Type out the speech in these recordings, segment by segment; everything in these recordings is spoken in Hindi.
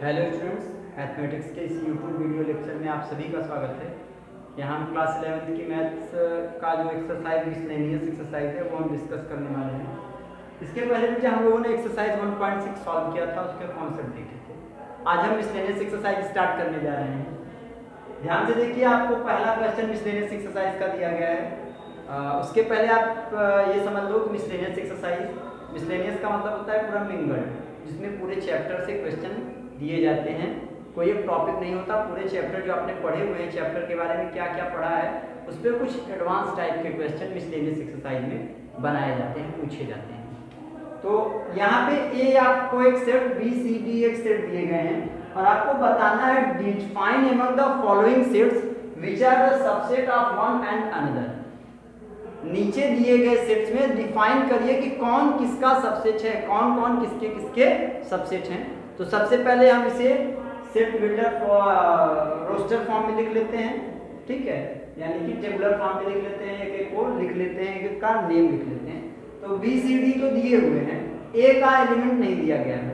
हेलो स्टूडेंट्स, मैथमेटिक्स के इस यूट्यूब वीडियो लेक्चर में आप सभी का स्वागत है। यहाँ हम क्लास 11th की मैथ्स का जो एक्सरसाइज मिसलेनियस एक्सरसाइज है वो हम डिस्कस करने वाले हैं। इसके पहले भी हम लोगों ने एक्सरसाइज 1.6 सॉल्व किया था, उसके कॉन्सेप्ट देखे थे। आज हम मिसलेनियस एक्सरसाइज स्टार्ट करने जा रहे हैं। ध्यान से देखिए, आपको पहला क्वेश्चन मिसलेनियस एक्सरसाइज का दिया गया है। उसके पहले आप ये समझ लो कि मिसलेनियस एक्सरसाइज, मिसलेनियस का मतलब होता है पूरा मिंगल्ड, जिसमें पूरे चैप्टर से क्वेश्चन दिए जाते हैं। कोई एक टॉपिक नहीं होता, पूरे चैप्टर जो आपने पढ़े हुए हैं, चैप्टर के बारे में क्या क्या पढ़ा है, उस पर कुछ एडवांस टाइप के क्वेश्चन मिसलेनियस एक्सरसाइज में बनाए जाते हैं, पूछे जाते हैं। तो यहाँ पे ए आपको एक सेट, बी सी डी एक सेट दिए गए हैं और आपको बताना है define among the following sets which are the subset of one and another. नीचे दिए गए सेट्स में डिफाइन करिए कि कौन किसका सबसेट है, कौन कौन किसके किसके सबसेट हैं। तो सबसे पहले हम इसे सेट बिल्डर रोस्टर फॉर्म में लिख लेते हैं, ठीक है, यानी कि टेबुलर फॉर्म में लिख लेते हैं, एक एक को लिख लेते हैं, एक का नेम लिख लेते हैं। तो बी सी डी तो दिए हुए हैं, ए का एलिमेंट नहीं दिया गया है,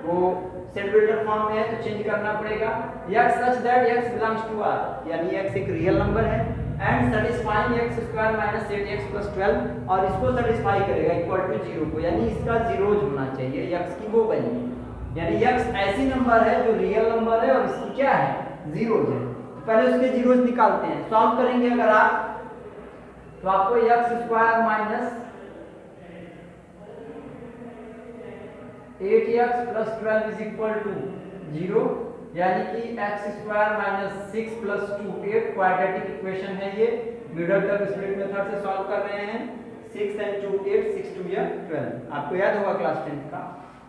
वो सेट बिल्डर फॉर्म में है तो चेंज करना पड़ेगा। x such that x belongs to r, यानी x एक रियल नंबर है and satisfying x square minus 8x plus 12, और इसको सेटिस्फाई करेगा इक्वल टू 0 को, यानी इसका जीरोज होना चाहिए, x की वो वैल्यू, यानी x ऐसी नंबर है जो रियल नंबर है और इसकी क्या है, जीरोज है। तो पहले उसके जीरोज निकालते हैं, सॉल्व करेंगे अगर आप, तो आपको x square minus 8x plus 12 is equal to 0, यानी कि x square minus 6 plus 2 8 quadratic equation है ये। मिडल टर्म स्प्लिट मेथड से सॉल्व कर रहे हैं। 6 and 2 8, 6 2 या 12, आपको याद होगा क्लास 10 का।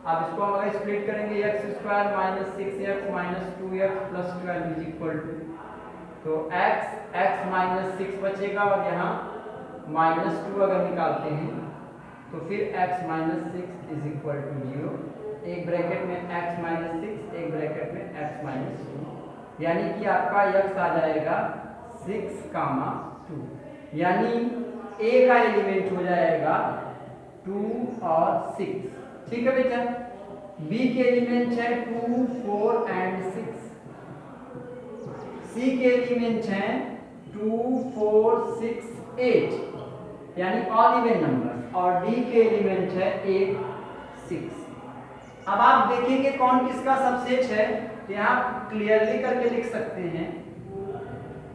अब इसको हम अगर स्प्लिट करेंगे x square minus 6x minus 2x plus 12 is equal to, तो x माइनस 6 बचेगा और यहाँ माइनस 2 अगर निकालते हैं तो फिर x minus 6 is equal to 0, एक ब्रैकेट में x माइनस 6, एक ब्रैकेट में x माइनस 2, यानी कि आपका x आ जाएगा 6, 2, यानी a का एलिमेंट हो जाएगा 2 और 6, ठीक है बेटा। b के एलिमेंट है 2, 4 एंड 6, c के एलिमेंट है 2, 4, 6, 8, यानी ऑल इवन नंबर, और d के एलिमेंट है 8, 6। अब आप देखेंगे कौन किसका सबसेट है, तो यहाँ क्लियरली करके लिख सकते हैं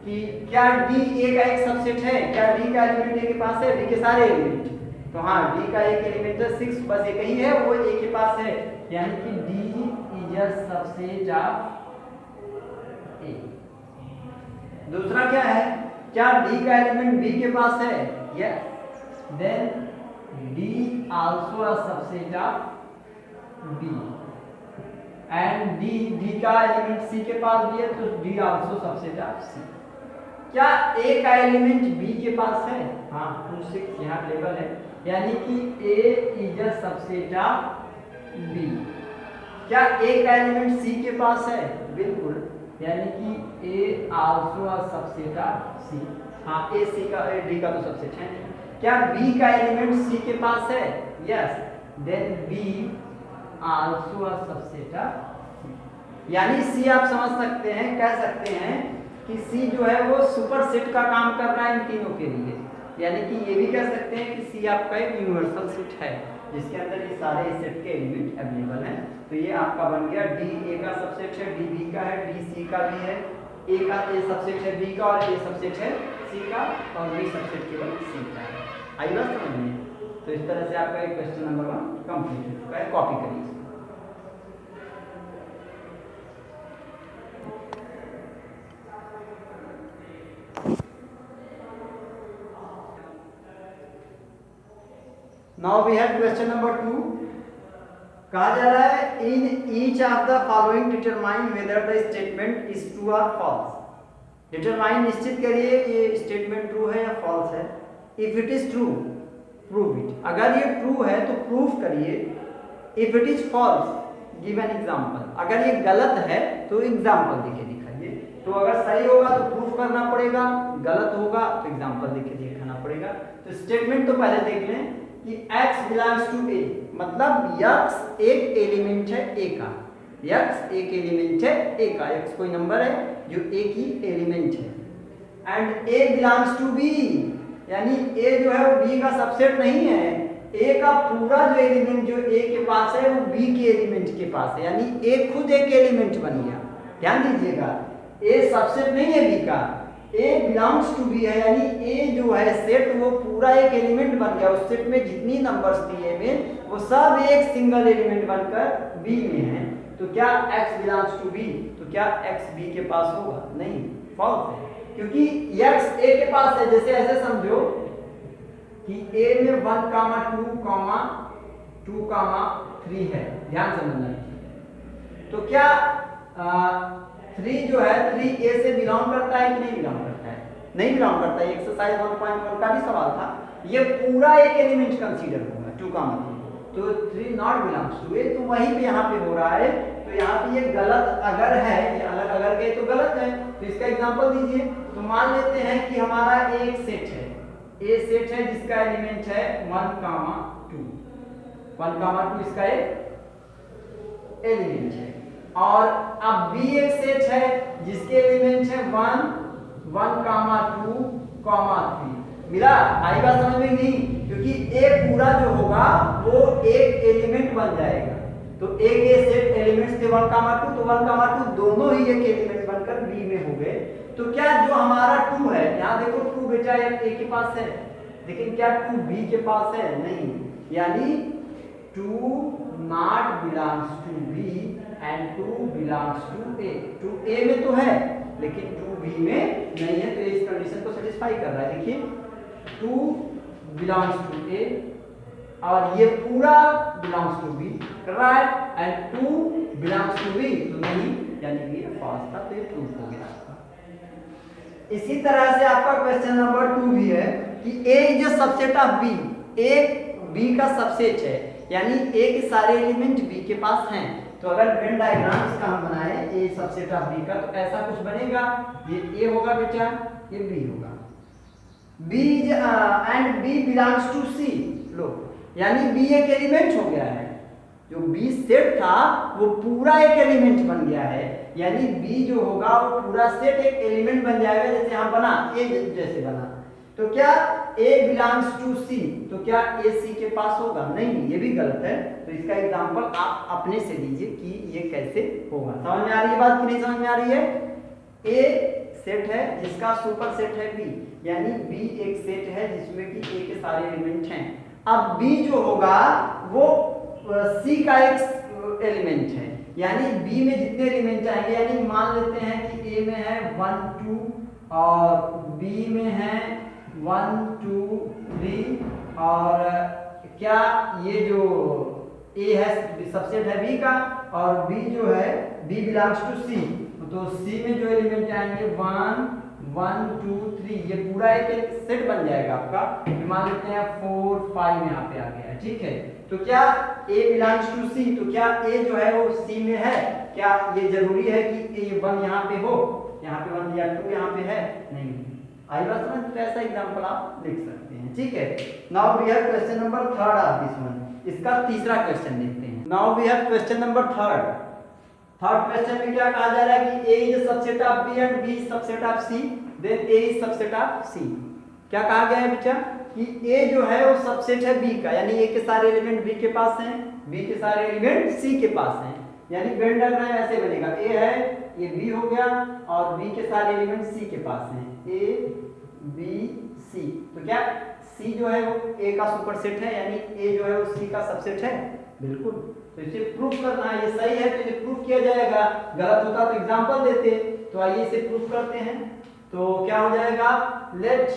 कि क्या d a का एक सबसेट है, क्या d का एलिमेंट a के पास है, d के सारे एलिमेंट, तो हाँ d का एक एलिमेंट है 6, बस एक ही है, वो a के पास है, यानी कि d is a subset of a। दूसरा क्या है, क्या d का एलिमेंट b के पास है, yes, then d also a subset of b, and d का एलिमेंट c के पास भी है तो d also subset of c। क्या a का एलिमेंट b के पास है, हाँ 2, 6 यहाँ लेवल है, यानी कि a is a subset of b। क्या a का एलिमेंट c के पास है, बिल्कुल, यानी कि a also a subset of c, हाँ a c का d का तो सबसेट है। क्या b का एलिमेंट c के पास है, yes, then b also a subset of c, यानी c आप समझ सकते हैं, कह सकते हैं कि c जो है वो सुपर सेट का काम कर रहा है इन तीनों के लिए, यानी कि ये भी कह सकते हैं कि c आपका एक यूनिवर्सल सेट है जिसके अंदर ये सारे सेट के एलिमेंट अवेलेबल हैं। तो ये आपका बन गया d a का सबसेट है, d b का है, d c का भी है, a का a सबसेट है b का, और a सबसेट है c का, और b सबसेट केवल c का है। आई बात समझ में? तो इस तरह से आपका एक क्वेश्चन नंबर 1 कंप्लीट हो चुका है, कॉपी करिए इसको। Now we have question number 2। कहा जा रहा है in each of the following determine whether the statement is true और फॉल्स। डिटरमाइन निश्चित करिए ये स्टेटमेंट ट्रू है या फॉल्स है। If it is true prove it, अगर ये ट्रू है तो प्रूफ करिए। If it is false give an example, अगर ये गलत है तो एग्जांपल देके दिखाइए। तो अगर सही होगा तो प्रूफ करना पड़ेगा, गलत होगा तो एग्जांपल देके दिखाना पड़ेगा। तो स्टेटमेंट तो पहले देख लें कि x बिलोंग्स टू a, मतलब x एक एलिमेंट है a का, x एक एलिमेंट है a का, x कोई नंबर है जो a की एलिमेंट है। And a belongs to b, यानी a जो है वो b का सबसेट नहीं है, a का पूरा जो एलिमेंट जो a के पास है वो b के एलिमेंट के पास है, यानी a खुद एक एलिमेंट बन गया। ध्यान दीजिएगा, a सबसेट नहीं है b का, a बिलोंग्स टू b है, यानी a जो है सेट वो पूरा एक एलिमेंट बन गया। उस सेट में जितनी नंबर्स थी a में वो सब एक सिंगल एलिमेंट बनकर b में है। तो क्या x बिलोंग्स टू b, तो क्या x b के पास होगा? नहीं, फॉल्स है, क्योंकि x a के पास है। जैसे ऐसे समझो कि a में 1, 2, 3 है, ध्यान समझना। तो क्या 3 जो है 3 a से बिलोंग करता है कि नहीं बिलोंग करता है? नहीं बिलोंग करता है। एक्सरसाइज 1.1 का भी सवाल था, ये पूरा एक एलिमेंट कंसीडर होगा 2, 3, तो 3 नॉट बिलोंग्स टू ए। तो वहीं पे यहाँ पे हो रहा है, तो यहाँ पे ये गलत अगर है, ये अलग अगर के तो गलत है। तो इसका एग्जांपल दीजिए। तो मान लेते हैं कि हमारा एक सेट है, ए सेट है जिसका एलिमेंट है 1, 2, 1, 2 इसका एक एलिमेंट है। और अब b एक सेट है जिसके एलिमेंट है 1, 2, 3। मिला? आई बात समझ में नहीं? क्योंकि a पूरा जो होगा वो एक एलिमेंट बन जाएगा। तो a के सेट एलिमेंट्स थे 1, 2, तो 1, 2 दोनों ही एक एलिमेंट बनकर b में हो गए। तो क्या जो हमारा 2 है, यहाँ देखो 2 बेटा a के पास है, लेकिन क्या 2 b के पास है? नहीं, यानी 2 not belongs to b and 2 belongs to a। 2 a में तो है लेकिन 2 b में नहीं है, तो इस कंडीशन को सेटिस्फाई कर रहा है। देखिए 2 बिलोंग्स टू a और ये पूरा belongs to b, right, and 2 belongs to b, तो नहीं, यानी कि ये फॉल्स था, तो ये प्रूफ हो गया आपका। इसी तरह से आपका क्वेश्चन नंबर 2 भी है कि a is a subset of b, a b का सबसेट है, यानी a के सारे एलिमेंट b के पास हैं। तो अगर वेन डायग्राम इसका हम बनाए a सबसेट ऑफ b का, तो ऐसा कुछ बनेगा, ये a होगा बेटा, ये b होगा। b is and b belongs to c, लो, यानी b एक एलिमेंट हो गया है। जो b सेट था वो पूरा एक एलिमेंट बन गया है, यानी b जो होगा वो पूरा सेट एक एलिमेंट बन जाएगा। जैसे यहाँ बना a जैसे बना, तो क्या a बिलोंग्स टू c, तो क्या a c के पास होगा? नहीं, ये भी गलत है। तो इसका एग्जांपल आप अपने से लीजिए कि ये कैसे होगा। समझ में आ रही है बात कि नहीं समझ में आ रही है? a सेट है जिसका सुपर सेट है b, यानी b एक सेट है जिसमें कि a के सारे एलिमेंट हैं। अब b जो होगा वो c का एक एलिमेंट है, यानी b में जितने एलिमेंट आएंगे, यानी मान लेते हैं कि a में है 1, 2 और b में है 1, 2, 3 और क्या ये जो a है सबसेट है b का और b जो है b बिलोंग्स टू c, तो c में जो एलिमेंट आएंगे 1, 2, 3, ये पूरा एक सेट बन जाएगा आपका। मान लेते हैं 4, 5 यहाँ पे आ गया, ठीक है। तो क्या a बिलोंग्स टू c, तो क्या a जो है वो c में है? क्या ये जरूरी है कि a 1 यहाँ पे हो, यहाँ पे 1 या 2 यहाँ पे है? नहीं। आई बात समझ? तो ऐसा एग्जांपल आप लिख सकते हैं, ठीक है। Now we have question number 3 of this one. इसका तीसरा क्वेश्चन देखते हैं। Now we have question number 3। Third question में क्या कहा जा रहा है कि a is subset of b and b is subset of c, then a is subset of c। क्या कहा गया है बेटा कि a जो है वो सबसेट है b का, यानी a के सारे एलिमेंट b के पास हैं, b के सारे एलिमेंट c के पास हैं। यानी वेन डायग्राम ऐसे बनेगा, a है, ये b हो गया और b के सारे एलिमेंट c के पास हैं, a b c। तो क्या c जो है वो a का सुपर सेट है, यानी a जो है वो c का सबसेट है? बिल्कुल। तो इसे प्रूफ करना है, ये सही है तो इसे प्रूफ किया जाएगा, गलत होता तो एग्जांपल देते। तो आइए इसे प्रूफ करते हैं। तो क्या हो जाएगा, let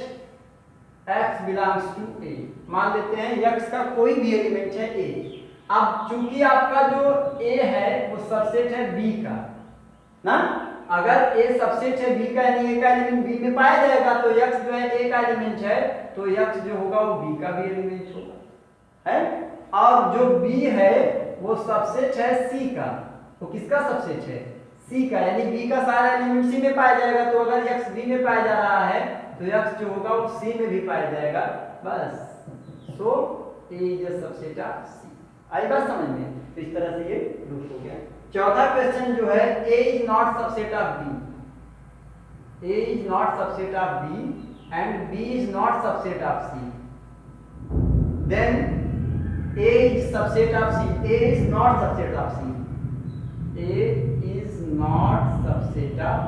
x belongs to a, मान लेते हैं x का कोई भी एलिमेंट है a। अब चूंकि आपका जो a है वो सबसेट है b का ना, अगर a सबसेट है b का यानी a का एलिमेंट b में पाया जाएगा, तो x जो है a का एलिमेंट है, तो x जो होगा वो b का भी एलिमेंट होगा, है। और जो b है वो सबसेट है c का, तो किसका सबसेट है? c का, यानी b का सारा एलिमेंट c में पाया जाएगा। तो अगर x b में पाया जा रहा है तो x जो होगा वो c में भी पाया जाएगा, बस। सो a is a subset of c। आई बात समझ में? तो इस तरह से ये प्रूफ हो गया। चौथा क्वेश्चन जो है A is not subset of B, A is not subset of B and B is not subset of C, then A is subset of C, A is not subset of C, A is not subset of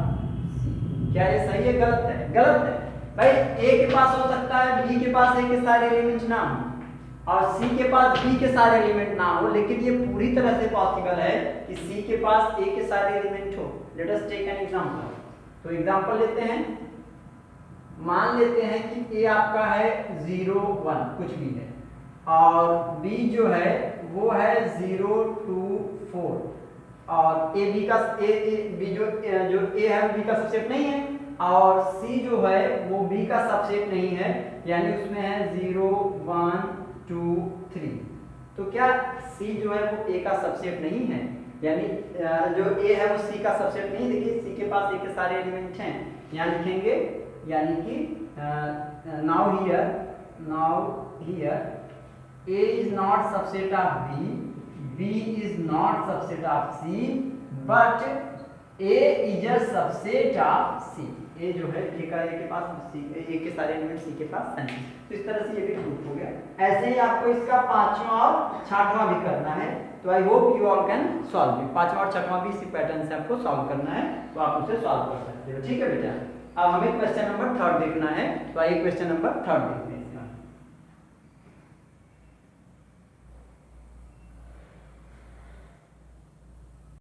C. क्या ये सही है गलत है? गलत है भाई। ए के पास हो सकता है बी के पास ए के सारे एलिमेंट ना हो और सी के पास बी के सारे एलिमेंट ना हो, लेकिन ये पूरी तरह से पॉसिबल है कि सी के पास ए के सारे एलिमेंट हो। Let us take an example. तो एग्जांपल लेते हैं, मान लेते हैं कि ए आपका है 0 1 कुछ भी है और बी जो है वो है 0 2 4 और ए बी का बी जो ए है बी का सबसेट नहीं है और सी जो है वो बी का सबसेट नहीं है, यानी उसमें है 0 1 2 3। तो क्या सी जो है वो ए का सबसेट नहीं है? यानी जो ए है वो सी का सबसेट नहीं। देखिए सी के पास ए के सारे एलिमेंट हैं, यहाँ लिखेंगे, यानी कि now here A is not subset of B, B is not subset of C, but A is a subset of C. A जो है ए के पास सी, ए के सारे एलिमेंट सी के पास हैं। तो इस तरह से ये भी प्रूफ हो गया। ऐसे ही आपको इसका पांचवा और छठवां भी करना है। तो I hope you all can solve it. पांचवा और छठवां भी इसी पैटर्न से आपको सॉल्व करना है, तो आप उसे सॉल्व कर सकते हो। ठीक है बेटा। अब हमें क्वेश्चन नंबर 3 देखना है, तो आइए क्वेश्चन नंबर 3 देखते हैं।